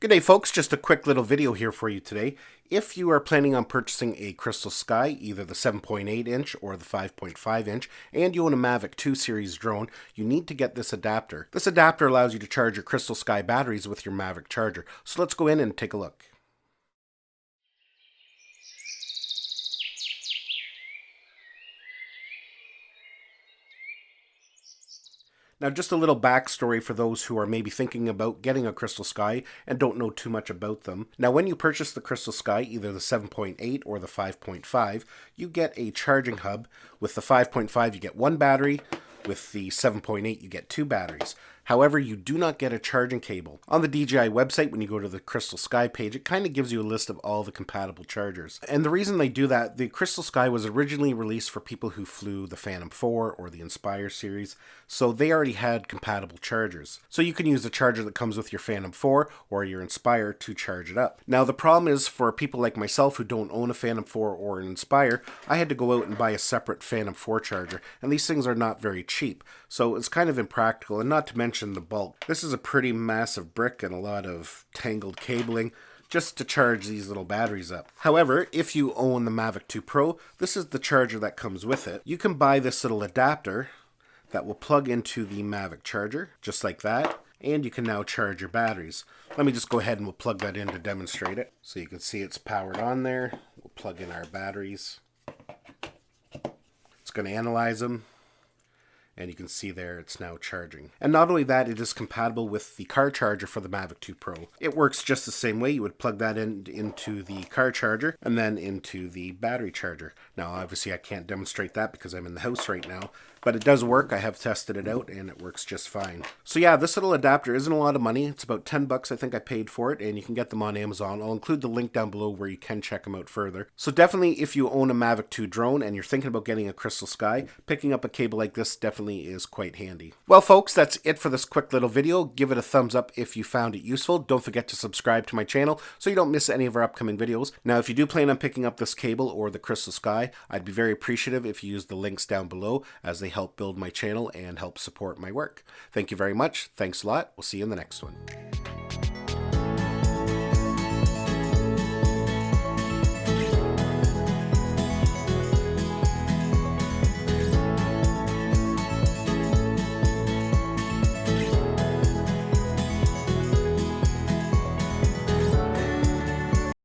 Good day, folks. Just a quick little video here for you today. If you are planning on purchasing a Crystal Sky, either the 7.8 inch or the 5.5 inch, and you own a Mavic 2 series drone, you need to get this adapter. This adapter allows you to charge your Crystal Sky batteries with your Mavic charger. So let's go in and take a look. Now, just a little backstory for those who are maybe thinking about getting a Crystal Sky and don't know too much about them. Now, when you purchase the Crystal Sky, either the 7.8 or the 5.5, you get a charging hub. With the 5.5, you get one battery. With the 7.8, you get two batteries. However, you do not get a charging cable. On the DJI website, when you go to the Crystal Sky page, it kind of gives you a list of all the compatible chargers. And the reason they do that, the Crystal Sky was originally released for people who flew the Phantom 4 or the Inspire series, so they already had compatible chargers. So you can use the charger that comes with your Phantom 4 or your Inspire to charge it up. Now, the problem is for people like myself who don't own a Phantom 4 or an Inspire, I had to go out and buy a separate Phantom 4 charger, and these things are not very cheap. So it's kind of impractical, and not to mention the bulk. This is a pretty massive brick and a lot of tangled cabling just to charge these little batteries up. However, if you own the Mavic 2 Pro, this is the charger that comes with it. You can buy this little adapter that will plug into the Mavic charger, just like that, and you can now charge your batteries. Let me just go ahead and we'll plug that in to demonstrate it. So you can see it's powered on there. We'll plug in our batteries. It's going to analyze them. And you can see there it's now charging. And not only that, it is compatible with the car charger for the Mavic 2 Pro. It works just the same way. You would plug that into the car charger and then into the battery charger. Now, obviously, I can't demonstrate that because I'm in the house right now, but it does work. I have tested it out and it works just fine. So yeah, this little adapter isn't a lot of money. It's about 10 bucks I think I paid for it, and you can get them on Amazon. I'll include the link down below where you can check them out further. So definitely, if you own a Mavic 2 drone and you're thinking about getting a Crystal Sky, picking up a cable like this definitely is quite handy. Well, folks, that's it for this quick little video. Give it a thumbs up if you found it useful. Don't forget to subscribe to my channel so you don't miss any of our upcoming videos. Now, if you do plan on picking up this cable or the Crystal Sky, I'd be very appreciative if you use the links down below, as they help build my channel and help support my work. Thank you very much. Thanks a lot. We'll see you in the next one.